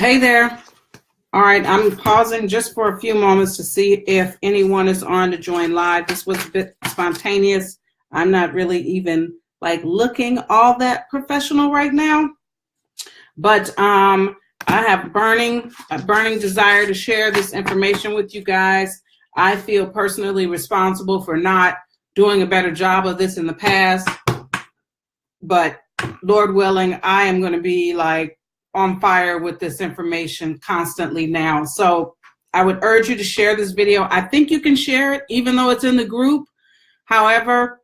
Hey there. All right, I'm pausing just for a few moments to see if anyone is on to join live. This was a bit spontaneous. I'm not really even like looking all that professional right now, but I have a burning desire to share this information with you guys. I feel personally responsible for not doing a better job of this in the past, but Lord willing, I am going to be like on fire with this information constantly now. So I would urge you to share this video. I think you can share it even though it's in the group. However,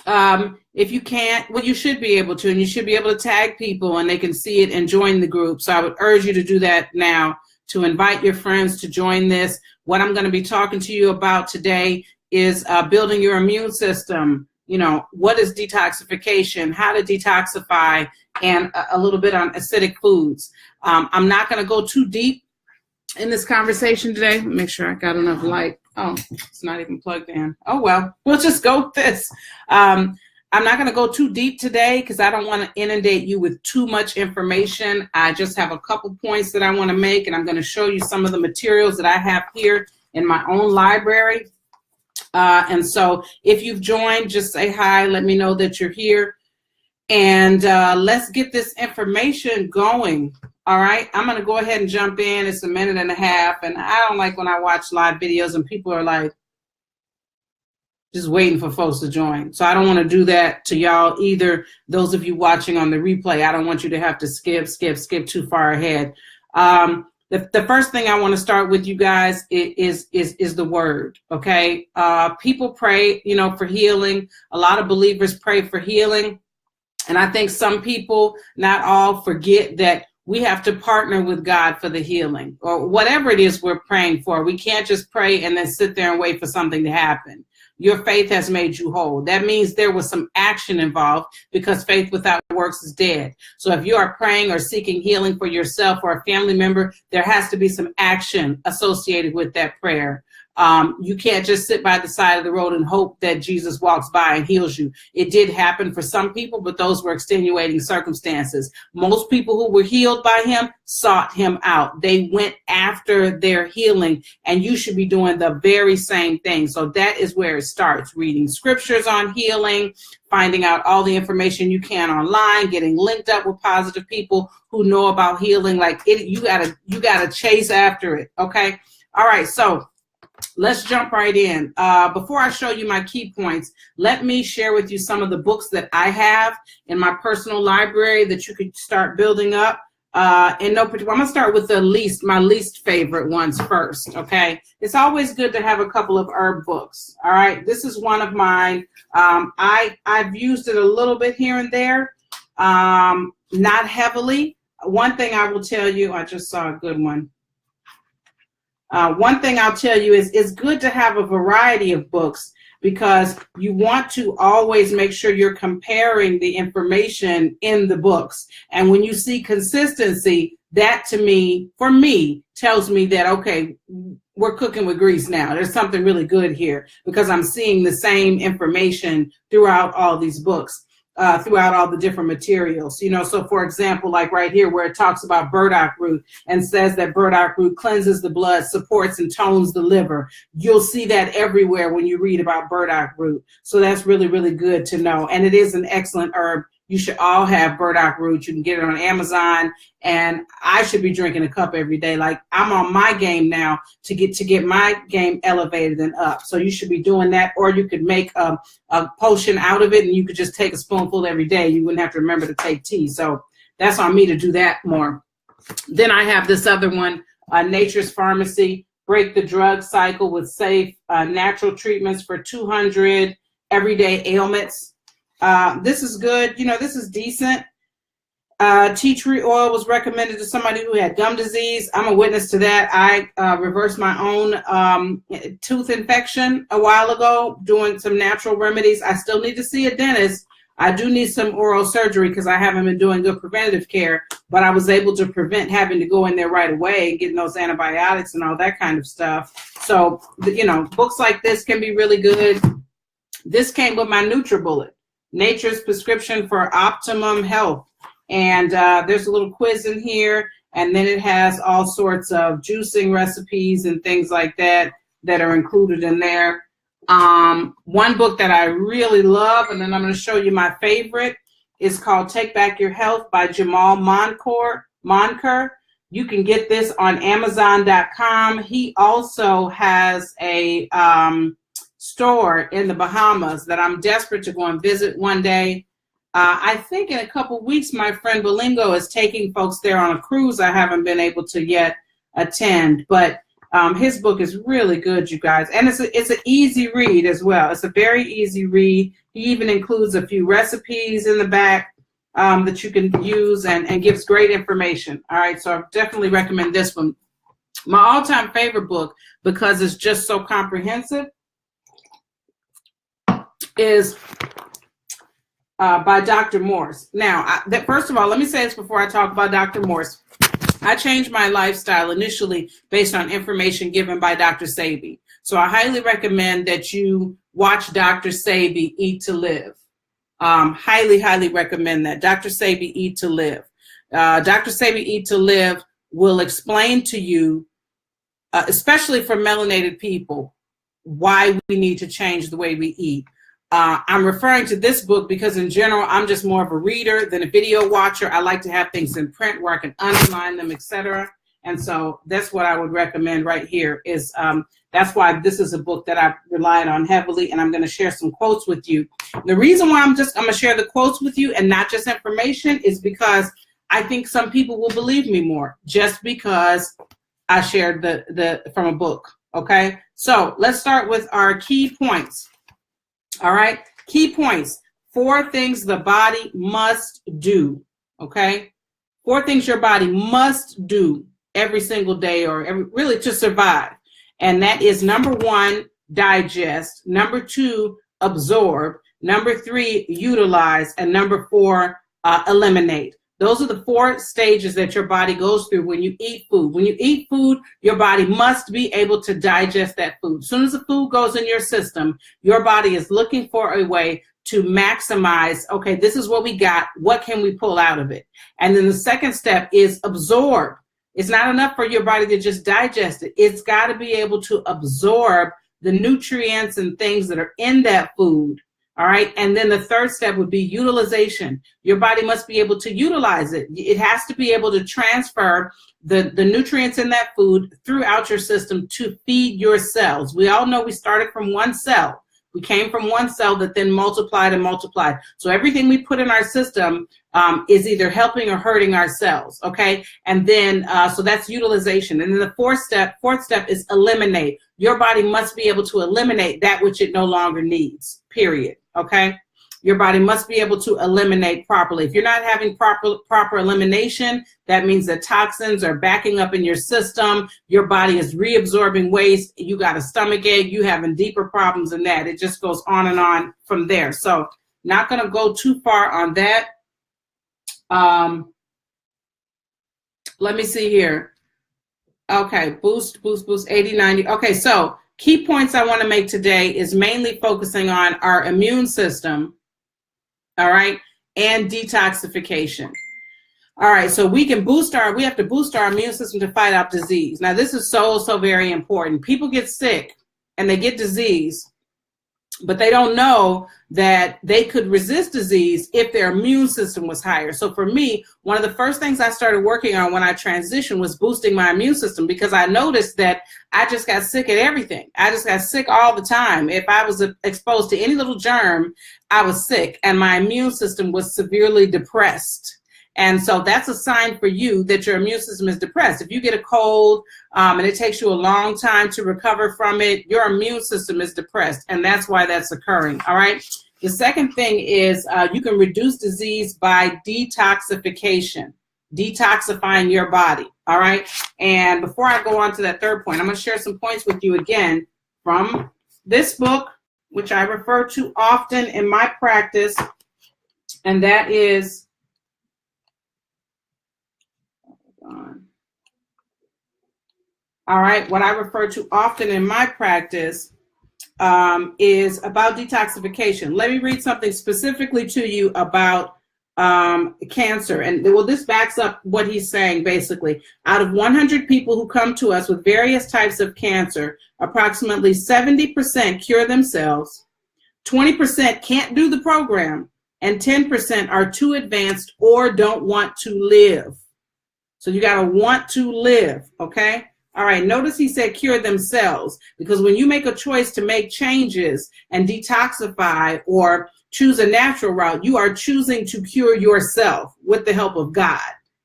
if you can't, well, you should be able to, and you should be able to tag people and they can see it and join the group. So I would urge you to do that now, to invite your friends to join this. What I'm going to be talking to you about today is building your immune system. You know, what is detoxification, how to detoxify, and a little bit on acidic foods. I'm not going to go too deep in this conversation today. Make sure I got enough light. Oh, it's not even plugged in. Oh, well, we'll just go with this. I'm not going to go too deep today because I don't want to inundate you with too much information. I just have a couple points that I want to make, and I'm going to show you some of the materials that I have here in my own library. And so if you've joined, just say hi, let me know that you're here, and let's get this information going. All right, I'm going to go ahead and jump in. It's a minute and a half, and I don't like when I watch live videos and people are like just waiting for folks to join. So I don't want to do that to y'all either. Those of you watching on the replay, I don't want you to have to skip too far ahead. The first thing I want to start with you guys is the word, okay? People pray, you know, for healing. A lot of believers pray for healing. And I think some people, not all, forget that we have to partner with God for the healing or whatever it is we're praying for. We can't just pray and then sit there and wait for something to happen. Your faith has made you whole. That means there was some action involved, because faith without works is dead. So if you are praying or seeking healing for yourself or a family member, there has to be some action associated with that prayer. You can't just sit by the side of the road and hope that Jesus walks by and heals you. It did happen for some people, but those were extenuating circumstances. Most people who were healed by him sought him out. They went after their healing, and you should be doing the very same thing. So that is where it starts. Reading scriptures on healing, finding out all the information you can online, getting linked up with positive people who know about healing. Like it, you gotta chase after it. Okay. All right. So let's jump right in. Before I show you my key points, let me share with you some of the books that I have in my personal library that you could start building up. In no particular, I'm gonna start with my least favorite ones first, okay? It's always good to have a couple of herb books, all right? This is one of mine. I've used it a little bit here and there, not heavily. One thing I will tell you, I just saw a good one. One thing I'll tell you is it's good to have a variety of books, because you want to always make sure you're comparing the information in the books. And when you see consistency, that to me, for me, tells me that, okay, we're cooking with grease now. There's something really good here, because I'm seeing the same information throughout all these books. Throughout all the different materials, you know. So for example, like right here where it talks about burdock root and says that burdock root cleanses the blood, supports and tones the liver. You'll see that everywhere when you read about burdock root. So that's really, really good to know. And it is an excellent herb. You should all have burdock root. You can get it on Amazon, and I should be drinking a cup every day. Like I'm on my game now to get my game elevated and up. So you should be doing that, or you could make a potion out of it, and you could just take a spoonful every day. You wouldn't have to remember to take tea. So that's on me to do that more. Then I have this other one, Nature's Pharmacy, Break the Drug Cycle with Safe Natural Treatments for 200 Everyday Ailments. This is good. You know, this is decent. Tea tree oil was recommended to somebody who had gum disease. I'm a witness to that. I reversed my own tooth infection a while ago doing some natural remedies. I still need to see a dentist. I do need some oral surgery because I haven't been doing good preventative care, but I was able to prevent having to go in there right away and getting those antibiotics and all that kind of stuff. So, you know, books like this can be really good. This came with my NutriBullet, Nature's Prescription for Optimum Health. And there's a little quiz in here. And then it has all sorts of juicing recipes and things like that that are included in there. One book that I really love, and then I'm going to show you my favorite, is called Take Back Your Health by Jamal Monker. You can get this on Amazon.com. He also has a store in the Bahamas that I'm desperate to go and visit one day. I think in a couple weeks, my friend Belingo is taking folks there on a cruise I haven't been able to yet attend, but his book is really good, you guys. And it's an easy read as well. It's a very easy read. He even includes a few recipes in the back that you can use and gives great information. All right, so I definitely recommend this one. My all-time favorite book, because it's just so comprehensive, is by Dr. Morse. Now, first of all, let me say this before I talk about Dr. Morse. I changed my lifestyle initially based on information given by Dr. Sebi. So I highly recommend that you watch Dr. Sebi Eat to Live. Highly, highly recommend that. Dr. Sebi Eat to Live. Dr. Sebi Eat to Live will explain to you, especially for melanated people, why we need to change the way we eat. I'm referring to this book because in general, I'm just more of a reader than a video watcher. I like to have things in print where I can underline them, etc. And so that's what I would recommend right here is that's why this is a book that I've relied on heavily, and I'm going to share some quotes with you. The reason why I'm going to share the quotes with you and not just information is because I think some people will believe me more just because I shared from a book. Okay, so let's start with our key points. All right, key points. 4 things the body must do. Okay, 4 things your body must do every single day or really to survive. And that is number 1, digest. Number 2, absorb. Number 3, utilize. And number 4, eliminate. Those are the 4 stages that your body goes through when you eat food. When you eat food, your body must be able to digest that food. As soon as the food goes in your system, your body is looking for a way to maximize, okay, this is what we got. What can we pull out of it? And then the second step is absorb. It's not enough for your body to just digest it. It's got to be able to absorb the nutrients and things that are in that food. All right. And then the third step would be utilization. Your body must be able to utilize it. It has to be able to transfer the nutrients in that food throughout your system to feed your cells. We all know we started from one cell. We came from one cell that then multiplied and multiplied. So everything we put in our system is either helping or hurting our cells. Okay. And then, so that's utilization. And then the fourth step is eliminate. Your body must be able to eliminate that which it no longer needs, period. Okay. Your body must be able to eliminate properly. If you're not having proper elimination, that means that toxins are backing up in your system. Your body is reabsorbing waste. You got a stomach ache. You having deeper problems than that. It just goes on and on from there. So not going to go too far on that. Let me see here. Okay. Boost, 80, 90. Okay. So key points I want to make today is mainly focusing on our immune system. All right, and detoxification. All right, so we have to boost our immune system to fight off disease. Now, this is so very important. People get sick and they get disease, but they don't know that they could resist disease if their immune system was higher. So for me, one of the first things I started working on when I transitioned was boosting my immune system, because I noticed that I just got sick at everything. I just got sick all the time. If I was exposed to any little germ, I was sick, and my immune system was severely depressed. And so that's a sign for you that your immune system is depressed. If you get a cold and it takes you a long time to recover from it, your immune system is depressed, and that's why that's occurring. All right. The second thing is you can reduce disease by detoxification, detoxifying your body. All right. And before I go on to that third point, I'm going to share some points with you again from this book, which I refer to often in my practice, and that is all right, what I refer to often in my practice is about detoxification. Let me read something specifically to you about cancer. And well, this backs up what he's saying. Basically, out of 100 people who come to us with various types of cancer, approximately 70% cure themselves, 20% can't do the program, and 10% are too advanced or don't want to live. So you got to want to live. Okay. All right. Notice he said cure themselves, because when you make a choice to make changes and detoxify or choose a natural route, you are choosing to cure yourself with the help of God.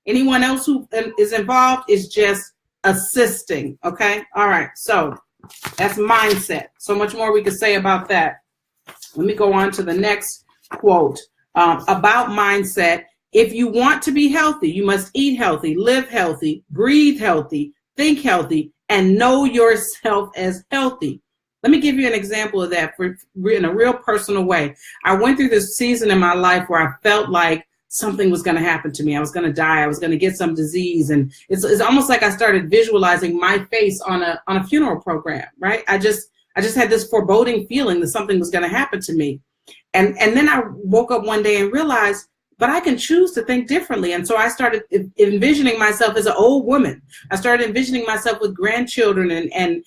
Anyone else who is involved is just assisting. Okay. All right. So that's mindset. So much more we could say about that. Let me go on to the next quote about mindset. If you want to be healthy, you must eat healthy, live healthy, breathe healthy, think healthy, and know yourself as healthy. Let me give you an example of that in a real personal way. I went through this season in my life where I felt like something was going to happen to me. I was going to die. I was going to get some disease. And it's almost like I started visualizing my face on a funeral program, right? I just had this foreboding feeling that something was going to happen to me. And then I woke up one day and realized, but I can choose to think differently. And so I started envisioning myself as an old woman. I started envisioning myself with grandchildren and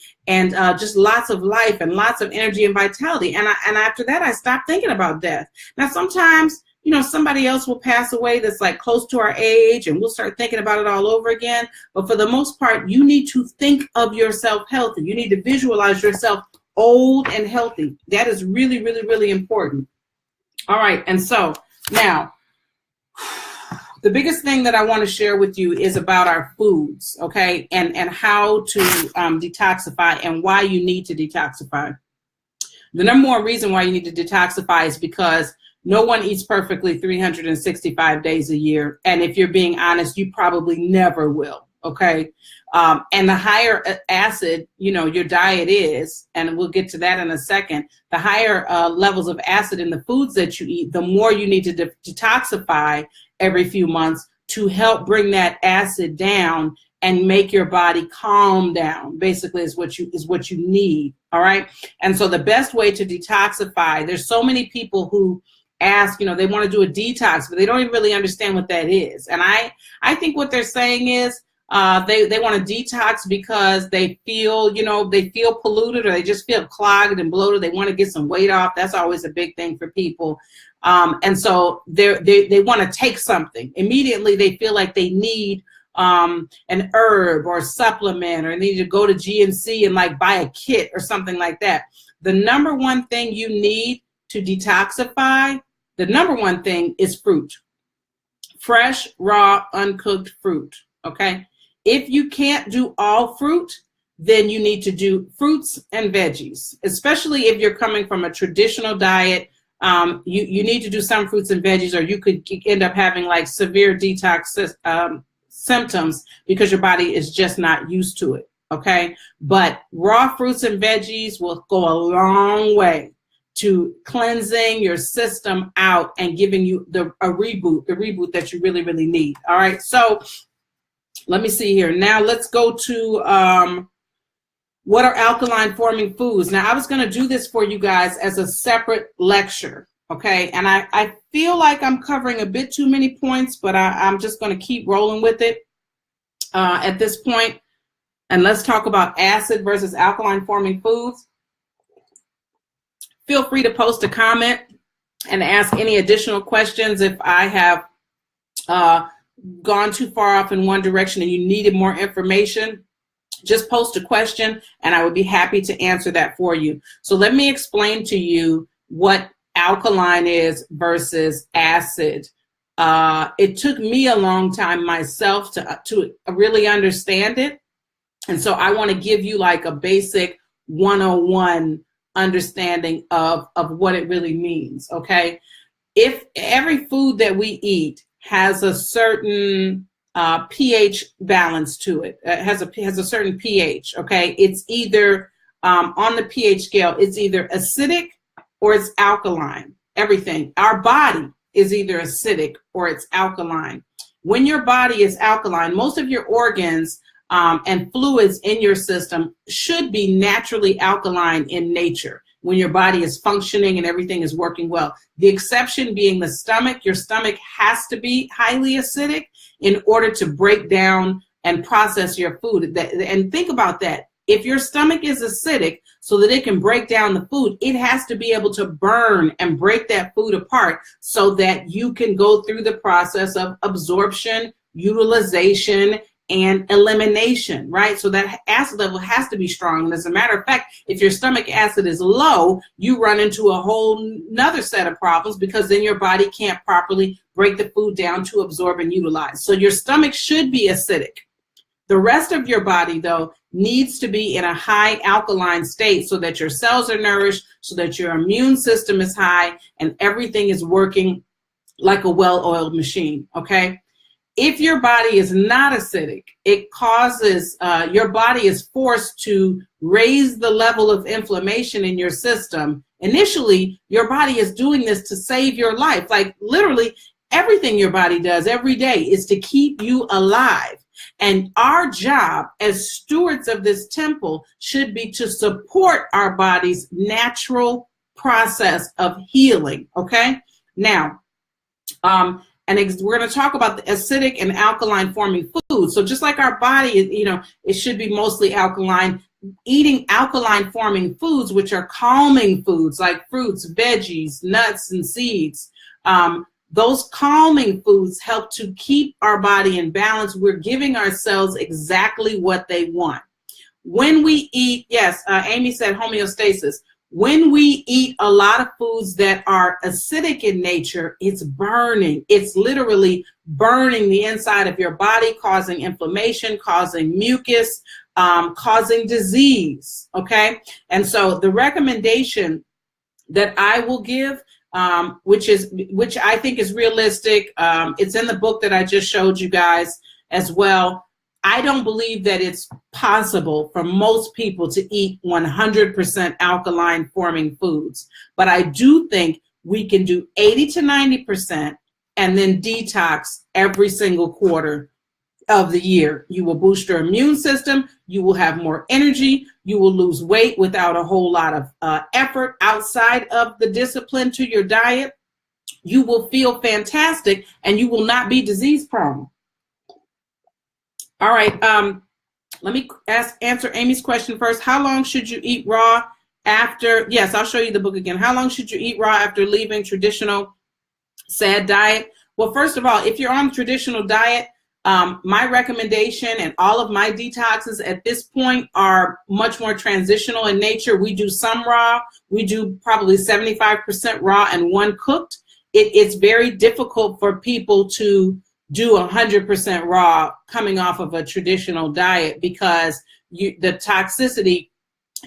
just lots of life and lots of energy and vitality. And after that, I stopped thinking about death. Now, sometimes, somebody else will pass away that's like close to our age, and we'll start thinking about it all over again. But for the most part, you need to think of yourself healthy. You need to visualize yourself old and healthy. That is really, really, really important. All right. And so now, the biggest thing that I want to share with you is about our foods, okay, and how to detoxify and why you need to detoxify. The number one reason why you need to detoxify is because no one eats perfectly 365 days a year. And if you're being honest, you probably never will, okay? And the higher acid, your diet is, and we'll get to that in a second, the higher levels of acid in the foods that you eat, the more you need to detoxify every few months to help bring that acid down and make your body calm down, basically is what you need. All right. And so the best way to detoxify, there's so many people who ask, they want to do a detox, but they don't even really understand what that is. And I think what they're saying is they want to detox because they feel polluted, or they just feel clogged and bloated. They want to get some weight off. That's always a big thing for people. And so they want to take something. Immediately they feel like they need an herb or supplement, or they need to go to GNC and like buy a kit or something like that. The number one thing you need to detoxify, the number one thing is fruit. Fresh, raw, uncooked fruit. Okay. If you can't do all fruit, then you need to do fruits and veggies, especially if you're coming from a traditional diet. You need to do some fruits and veggies, or you could end up having like severe detox symptoms because your body is just not used to it. Okay. But raw fruits and veggies will go a long way to cleansing your system out and giving you the reboot that you really, really need. All right. So let me see here. Now let's go to what are alkaline forming foods. Now I was going to do this for you guys as a separate lecture. Okay. And I feel like I'm covering a bit too many points, but I'm just going to keep rolling with it at this point. And let's talk about acid versus alkaline forming foods. Feel free to post a comment and ask any additional questions if I have gone too far off in one direction and you needed more information. Just post a question and I would be happy to answer that for you. So let me explain to you what alkaline is versus acid. It took me a long time myself to really understand it. And so I want to give you like a basic 101 understanding of what it really means. Okay. If every food that we eat has a certain pH balance to it, has a certain pH. Okay. It's either on the pH scale, it's either acidic or it's alkaline. Everything. Our body is either acidic or it's alkaline. When your body is alkaline, most of your organs and fluids in your system should be naturally alkaline in nature. when your body is functioning and everything is working well. The exception being the stomach. Your stomach has to be highly acidic in order to break down and process your food. And think about that. If your stomach is acidic so that it can break down the food, it has to be able to burn and break that food apart so that you can go through the process of absorption, utilization, and elimination, right? So that acid level has to be strong. And as a matter of fact, if your stomach acid is low, you run into a whole nother set of problems, because then your body can't properly break the food down to absorb and utilize. So your stomach should be acidic. The rest of your body, though, needs to be in a high alkaline state so that your cells are nourished, so that your immune system is high, and everything is working like a well-oiled machine, okay? If your body is not acidic, it causes, your body is forced to raise the level of inflammation in your system. Initially, your body is doing this to save your life. Like literally everything your body does every day is to keep you alive. And our job as stewards of this temple should be to support our body's natural process of healing, okay? Now, we're going to talk about the acidic and alkaline forming foods. So just like our body, it should be mostly alkaline. Eating alkaline forming foods, which are calming foods like fruits, veggies, nuts, and seeds, those calming foods help to keep our body in balance. We're giving our cells exactly what they want. When we eat, yes, Amy said homeostasis. When we eat a lot of foods that are acidic in nature, it's burning. It's literally burning the inside of your body, causing inflammation, causing mucus, causing disease, okay? And so the recommendation that I will give, which I think is realistic, it's in the book that I just showed you guys as well. I don't believe that it's possible for most people to eat 100% alkaline forming foods, but I do think we can do 80 to 90% and then detox every single quarter of the year. You will boost your immune system, you will have more energy, you will lose weight without a whole lot of effort outside of the discipline to your diet. You will feel fantastic and you will not be disease prone. All right, let me answer Amy's question first. How long should you eat raw after, yes, I'll show you the book again. How long should you eat raw after leaving traditional SAD diet? Well, first of all, if you're on traditional diet, my recommendation and all of my detoxes at this point are much more transitional in nature. We do some raw, we do probably 75% raw and 1 cooked. It's very difficult for people to do 100% raw coming off of a traditional diet, because the toxicity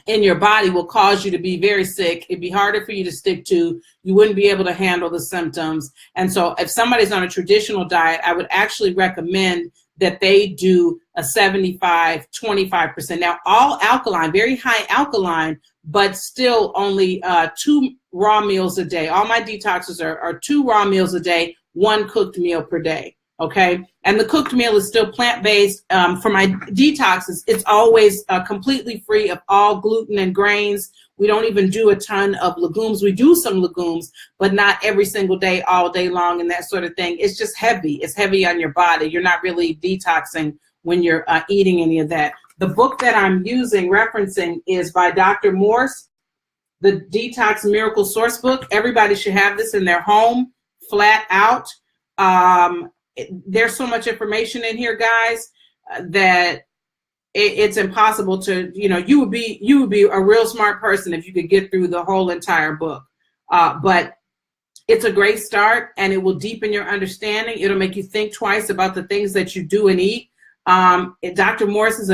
in your body will cause you to be very sick. It'd be harder for you to stick to. You wouldn't be able to handle the symptoms. And so if somebody's on a traditional diet, I would actually recommend that they do a 75-25%. Now, all alkaline, very high alkaline, but still only 2 raw meals a day. All my detoxes are 2 raw meals a day, 1 cooked meal per day. Okay, and the cooked meal is still plant-based. For my detoxes, it's always completely free of all gluten and grains. We don't even do a ton of legumes. We do some legumes, but not every single day, all day long, and that sort of thing. It's just heavy. It's heavy on your body. You're not really detoxing when you're eating any of that. The book that I'm referencing is by Dr. Morse, the Detox Miracle Source Book. Everybody should have this in their home, flat out. There's so much information in here, guys, that it's impossible to, you would be a real smart person if you could get through the whole entire book. But it's a great start, and it will deepen your understanding. It'll make you think twice about the things that you do and eat. Dr. Morris is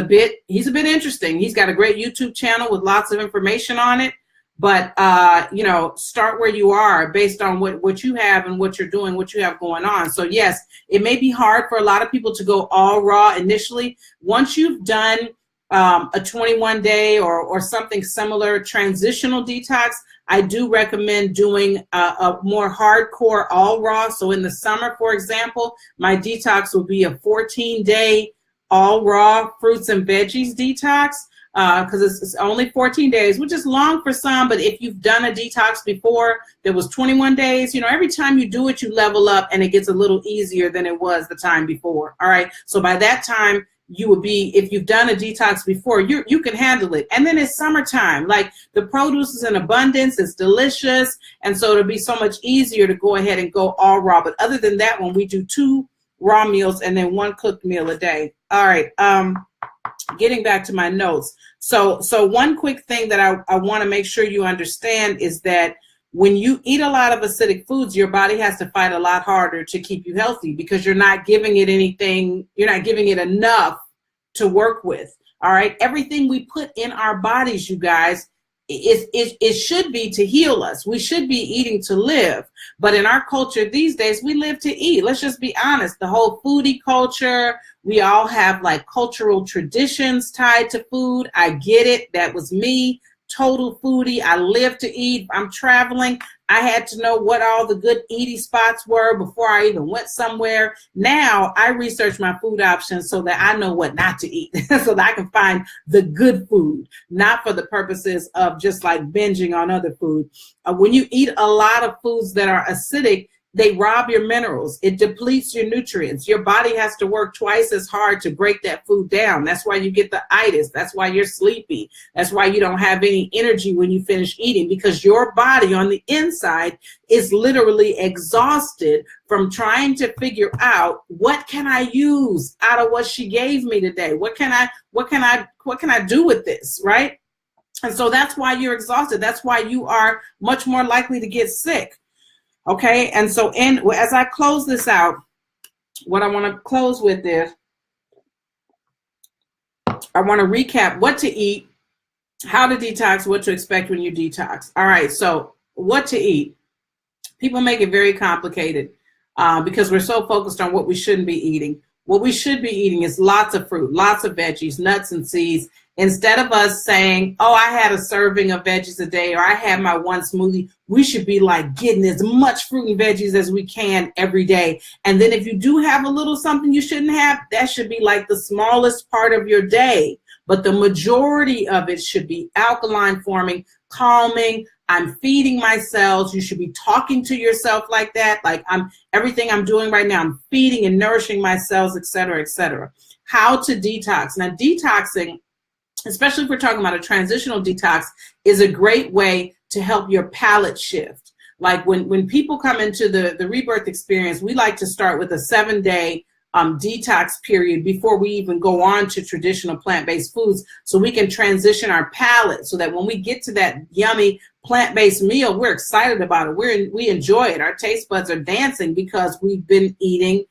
he's a bit interesting. He's got a great YouTube channel with lots of information on it. But, start where you are based on what you have and what you're doing, what you have going on. So, yes, it may be hard for a lot of people to go all raw initially. Once you've done a 21-day or something similar transitional detox, I do recommend doing a more hardcore all raw. So in the summer, for example, my detox will be a 14-day all raw fruits and veggies detox. because it's only 14 days, which is long for some. But if you've done a detox before that was 21 days, every time you do it, you level up and it gets a little easier than it was the time before. All right. So by that time, you would be, if you've done a detox before, you can handle it. And then it's summertime, like the produce is in abundance, it's delicious. And so it'll be so much easier to go ahead and go all raw. But other than that, when we do 2 raw meals and then 1 cooked meal a day. All right. Getting back to my notes. So one quick thing that I want to make sure you understand is that when you eat a lot of acidic foods, your body has to fight a lot harder to keep you healthy because you're not giving it anything, you're not giving it enough to work with. All right. Everything we put in our bodies, you guys, it should be to heal us. We should be eating to live. But in our culture these days, we live to eat. Let's just be honest. The whole foodie culture, we all have like cultural traditions tied to food. I get it. That was me. Total foodie. I live to eat. I'm traveling. I had to know what all the good eating spots were before I even went somewhere. Now I research my food options so that I know what not to eat, so that I can find the good food, not for the purposes of just like binging on other food. When you eat a lot of foods that are acidic, they rob your minerals. It depletes your nutrients. Your body has to work twice as hard to break that food down. That's why you get the itis. That's why you're sleepy. That's why you don't have any energy when you finish eating, because your body on the inside is literally exhausted from trying to figure out, what can I use out of what she gave me today? What can I do with this, right? And so that's why you're exhausted. That's why you are much more likely to get sick. Okay, and so as I close this out, what I want to close with is, I want to recap what to eat, how to detox, what to expect when you detox. All right, so what to eat. People make it very complicated because we're so focused on what we shouldn't be eating. What we should be eating is lots of fruit, lots of veggies, nuts and seeds. Instead of us saying, oh, I had a serving of veggies a day, or I had my 1 smoothie, we should be like getting as much fruit and veggies as we can every day. And then if you do have a little something you shouldn't have, that should be like the smallest part of your day. But the majority of it should be alkaline forming, calming. I'm feeding my cells. You should be talking to yourself like that. Like everything I'm doing right now, I'm feeding and nourishing my cells, et cetera, et cetera. How to detox. Now, detoxing, especially if we're talking about a transitional detox, is a great way to help your palate shift. Like when people come into the rebirth experience, we like to start with a 7-day detox period before we even go on to traditional plant-based foods, so we can transition our palate so that when we get to that yummy plant-based meal, we're excited about it. We enjoy it. Our taste buds are dancing because we've been eating,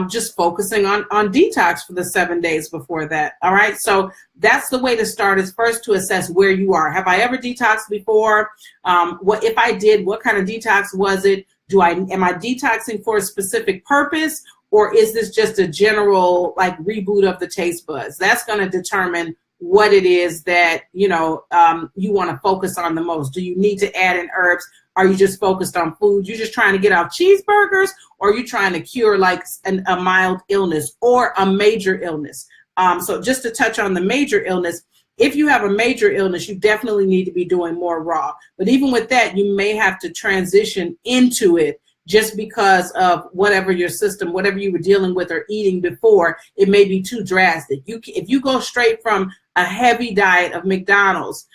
just focusing on detox for the 7 days before that. All right. So that's the way to start, is first to assess where you are. Have I ever detoxed before? What if I did, what kind of detox was it? Am I detoxing for a specific purpose? Or is this just a general like reboot of the taste buds? That's going to determine what it is that, you want to focus on the most. Do you need to add in herbs? Are you just focused on food? You're just trying to get off cheeseburgers, or are you trying to cure like a mild illness or a major illness? So just to touch on the major illness, if you have a major illness, you definitely need to be doing more raw. But even with that, you may have to transition into it, just because of whatever your system, whatever you were dealing with or eating before, it may be too drastic. If you go straight from a heavy diet of McDonald's,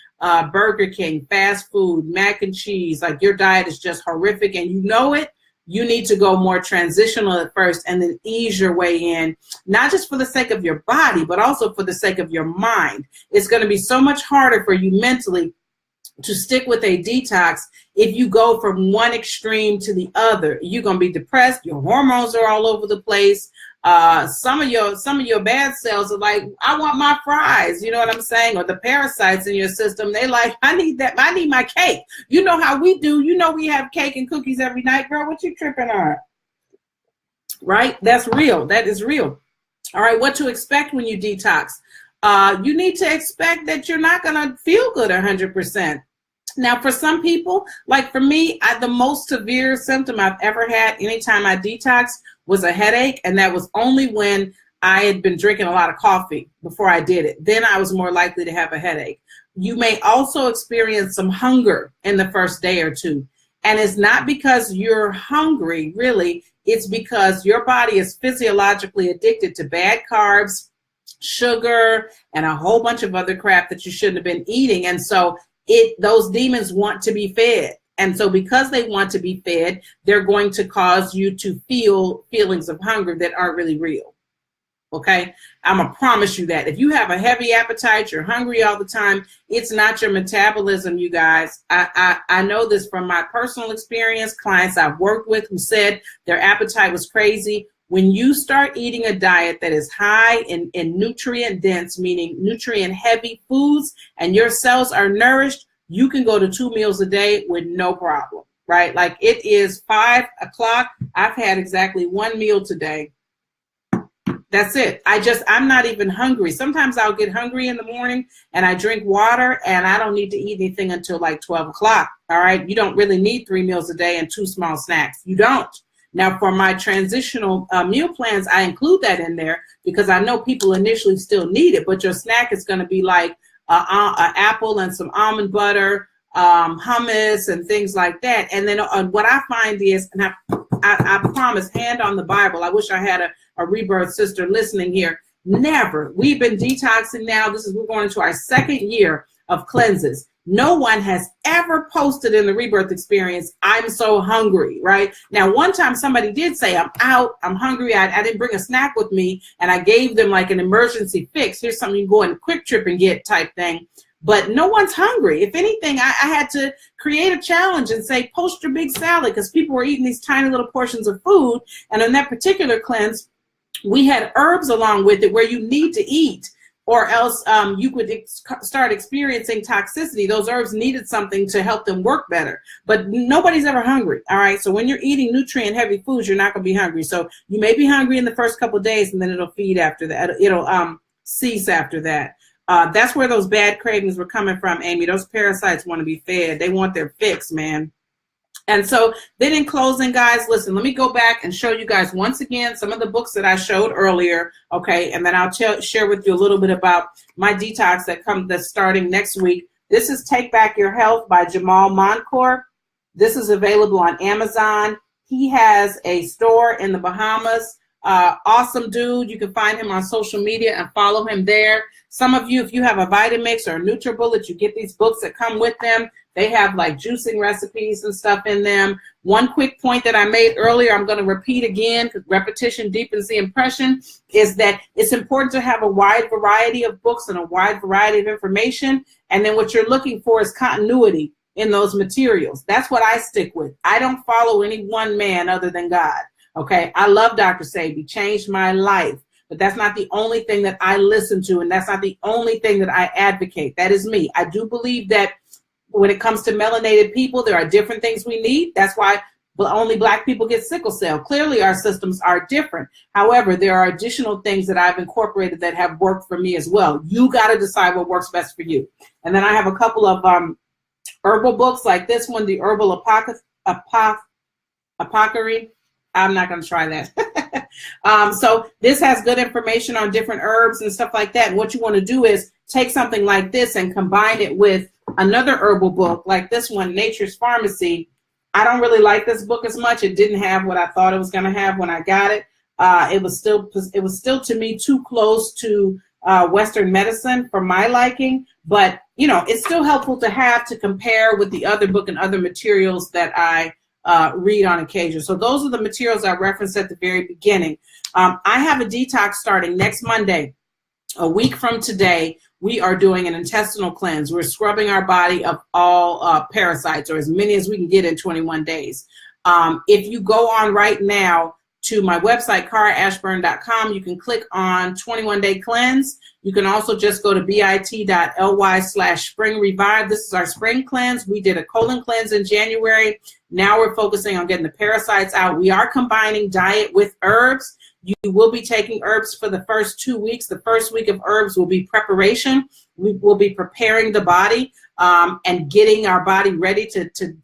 Burger King, fast food, mac and cheese, like your diet is just horrific and you know it, you need to go more transitional at first and then ease your way in, not just for the sake of your body, but also for the sake of your mind. It's going to be so much harder for you mentally to stick with a detox if you go from one extreme to the other. You're going to be depressed. Your hormones are all over the place. Some of your bad cells are like, I want my fries. You know what I'm saying? Or the parasites in your system, they like, I need that. I need my cake. You know how we do. You know, we have cake and cookies every night. Girl, what you tripping on? Right? That's real. That is real. All right. What to expect when you detox? You need to expect that you're not going to feel good 100%. Now, for some people, like for me, the most severe symptom I've ever had anytime I detox was a headache. And that was only when I had been drinking a lot of coffee before I did it. Then I was more likely to have a headache. You may also experience some hunger in the first day or two. And it's not because you're hungry, really. It's because your body is physiologically addicted to bad carbs, sugar, and a whole bunch of other crap that you shouldn't have been eating. And so those demons want to be fed. And so because they want to be fed, they're going to cause you to feel feelings of hunger that aren't really real. Okay, I'm gonna promise you that if you have a heavy appetite, you're hungry all the time, it's not your metabolism, you guys. I know this from my personal experience, clients I've worked with who said their appetite was crazy. When you start eating a diet that is high in nutrient dense, meaning nutrient heavy foods, and your cells are nourished, you can go to 2 meals a day with no problem, right? Like it is 5 o'clock. I've had exactly 1 meal today. That's it. I'm not even hungry. Sometimes I'll get hungry in the morning and I drink water and I don't need to eat anything until like 12 o'clock. All right. You don't really need 3 meals a day and 2 small snacks. You don't. Now for my transitional meal plans, I include that in there because I know people initially still need it, but your snack is going to be like an apple and some almond butter, hummus and things like that. And then what I find is, and I promise, hand on the Bible, I wish I had a rebirth sister listening here. Never. We've been detoxing now. We're going into our 2nd year of cleanses. No one has ever posted in the rebirth experience, I'm so hungry, right? Now, one time somebody did say, I'm out, I'm hungry, I didn't bring a snack with me, and I gave them like an emergency fix. Here's something you can go in Quick Trip and get type thing. But no one's hungry. If anything, I had to create a challenge and say, post your big salad, because people were eating these tiny little portions of food. And on that particular cleanse, we had herbs along with it where you need to eat, or else you could start experiencing toxicity. Those herbs needed something to help them work better. But nobody's ever hungry, all right? So when you're eating nutrient-heavy foods, you're not going to be hungry. So you may be hungry in the first couple of days, and then it'll feed after that. It'll cease after that. That's where those bad cravings were coming from, Amy. Those parasites want to be fed. They want their fix, man. And so then in closing, guys, listen, let me go back and show you guys once again some of the books that I showed earlier, okay? And then I'll share with you a little bit about my detox that's starting next week. This is Take Back Your Health by Jamal Moncourt. This is available on Amazon. He has a store in the Bahamas. Awesome dude. You can find him on social media and follow him there. Some of you, if you have a Vitamix or a NutriBullet, you get these books that come with them. They have like juicing recipes and stuff in them. One quick point that I made earlier, I'm going to repeat again, because repetition deepens the impression, is that it's important to have a wide variety of books and a wide variety of information. And then what you're looking for is continuity in those materials. That's what I stick with. I don't follow any one man other than God. Okay, I love Dr. Sebi, changed my life, but that's not the only thing that I listen to, and that's not the only thing that I advocate. That is me. I do believe that when it comes to melanated people, there are different things we need. That's why only Black people get sickle cell. Clearly, our systems are different. However, there are additional things that I've incorporated that have worked for me as well. You got to decide what works best for you. And then I have a couple of herbal books like this one, the Herbal Apothecary. I'm not going to try that. So this has good information on different herbs and stuff like that. And what you want to do is take something like this and combine it with another herbal book like this one, Nature's Pharmacy. I don't really like this book as much. It didn't have what I thought it was going to have when I got it. It was still to me too close to Western medicine for my liking. But, you know, it's still helpful to have to compare with the other book and other materials that I read on occasion. So those are the materials I referenced at the very beginning. I have a detox starting next Monday. A week from today, we are doing an intestinal cleanse. We're scrubbing our body of all parasites, or as many as we can get in 21 days. If you go on right now to my website, karaashburn.com, you can click on 21-day cleanse. You can also just go to bit.ly/springrevive. This is our spring cleanse. We did a colon cleanse in January. Now we're focusing on getting the parasites out. We are combining diet with herbs. You will be taking herbs for the first 2 weeks. The first week of herbs will be preparation. We will be preparing the body and getting our body ready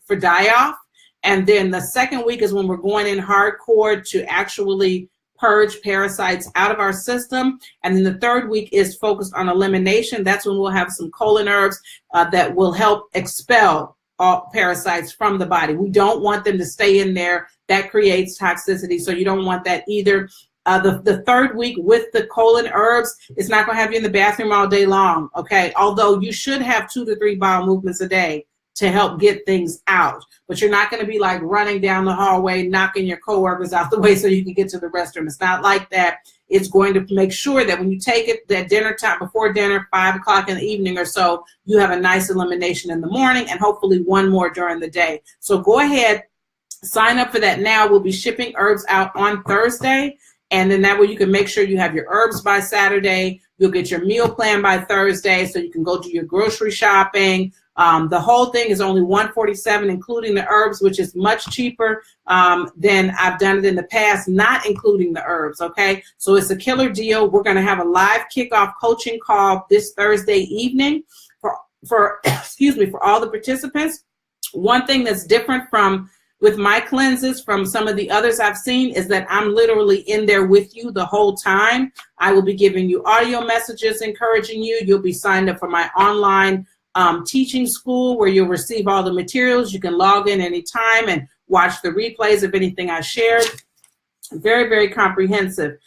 for die-off. And then the second week is when we're going in hardcore to actually purge parasites out of our system. And then the third week is focused on elimination. That's when we'll have some colon herbs that will help expel all parasites from the body. We don't want them to stay in there. That creates toxicity, so you don't want that either. The third week with the colon herbs, it's not going to have you in the bathroom all day long, okay? Although you should have 2 to 3 bowel movements a day to help get things out. But you're not going to be like running down the hallway, knocking your coworkers out the way so you can get to the restroom. It's not like that. It's going to make sure that when you take it at dinner time, before dinner, 5 o'clock in the evening or so, you have a nice elimination in the morning and hopefully one more during the day. So go ahead, sign up for that now. We'll be shipping herbs out on Thursday. And then that way you can make sure you have your herbs by Saturday. You'll get your meal plan by Thursday so you can go do your grocery shopping. The whole thing is only $147, including the herbs, which is much cheaper than I've done it in the past, not including the herbs, okay? So it's a killer deal. We're going to have a live kickoff coaching call this Thursday evening for excuse me, for all the participants. One thing that's different with my cleanses from some of the others I've seen is that I'm literally in there with you the whole time. I will be giving you audio messages encouraging you. You'll be signed up for my online teaching school where you'll receive all the materials. You can log in anytime and watch the replays of anything I shared. Very, very comprehensive.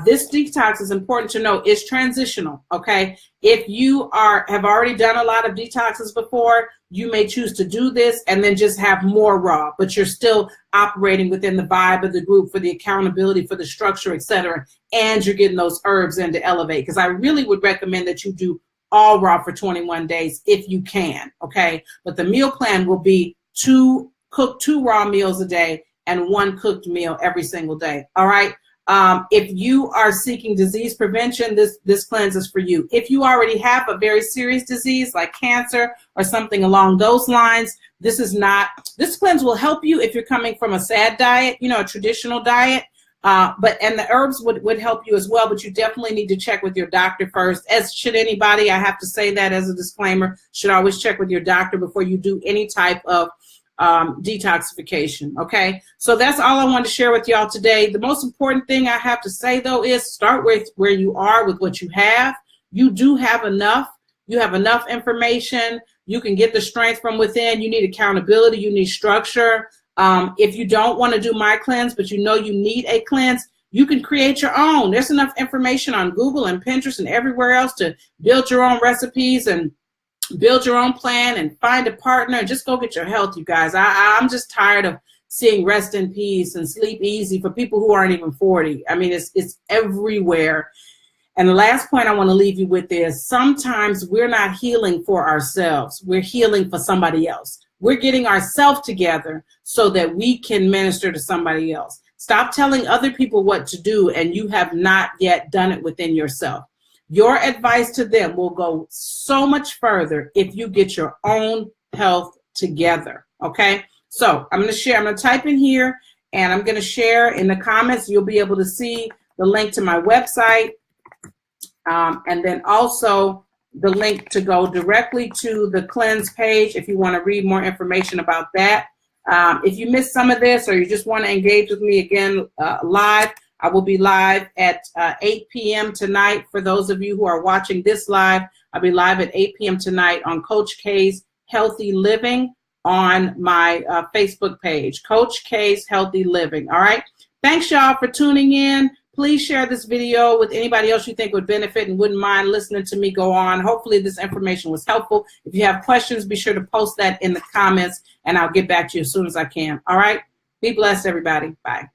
This detox is important to know is transitional, okay? If you have already done a lot of detoxes before, you may choose to do this and then just have more raw, but you're still operating within the vibe of the group for the accountability, for the structure, etc. And you're getting those herbs in to elevate. Because I really would recommend that you do all raw for 21 days if you can, okay? But the meal plan will be cook 2 raw meals a day and 1 cooked meal every single day, all right? If you are seeking disease prevention, this cleanse is for you. If you already have a very serious disease like cancer or something along those lines, this cleanse will help you if you're coming from a SAD diet, a traditional diet. And the herbs would help you as well, but you definitely need to check with your doctor first, as should anybody. I have to say that as a disclaimer, should always check with your doctor before you do any type of detoxification. Okay, so that's all I wanted to share with y'all today. The most important thing I have to say though is start with where you are with what you have. You do have enough. You have enough information. You can get the strength from within. You need accountability. You need structure. If you don't want to do my cleanse, but you need a cleanse, you can create your own. There's enough information on Google and Pinterest and everywhere else to build your own recipes and build your own plan and find a partner and just go get your health, you guys. I'm just tired of seeing rest in peace and sleep easy for people who aren't even 40. I mean, it's everywhere. And the last point I want to leave you with is sometimes we're not healing for ourselves. We're healing for somebody else. We're getting ourselves together so that we can minister to somebody else. Stop telling other people what to do and you have not yet done it within yourself. Your advice to them will go so much further if you get your own health together, okay? So I'm going to type in here and I'm going to share in the comments. You'll be able to see the link to my website and then also the link to go directly to the cleanse page if you want to read more information about that. If you missed some of this or you just want to engage with me again live, I will be live at 8 p.m. tonight. For those of you who are watching this live, I'll be live at 8 p.m. tonight on Coach K's Healthy Living on my Facebook page, Coach K's Healthy Living. All right. Thanks, y'all, for tuning in. Please share this video with anybody else you think would benefit and wouldn't mind listening to me go on. Hopefully this information was helpful. If you have questions, be sure to post that in the comments and I'll get back to you as soon as I can. All right. Be blessed, everybody. Bye.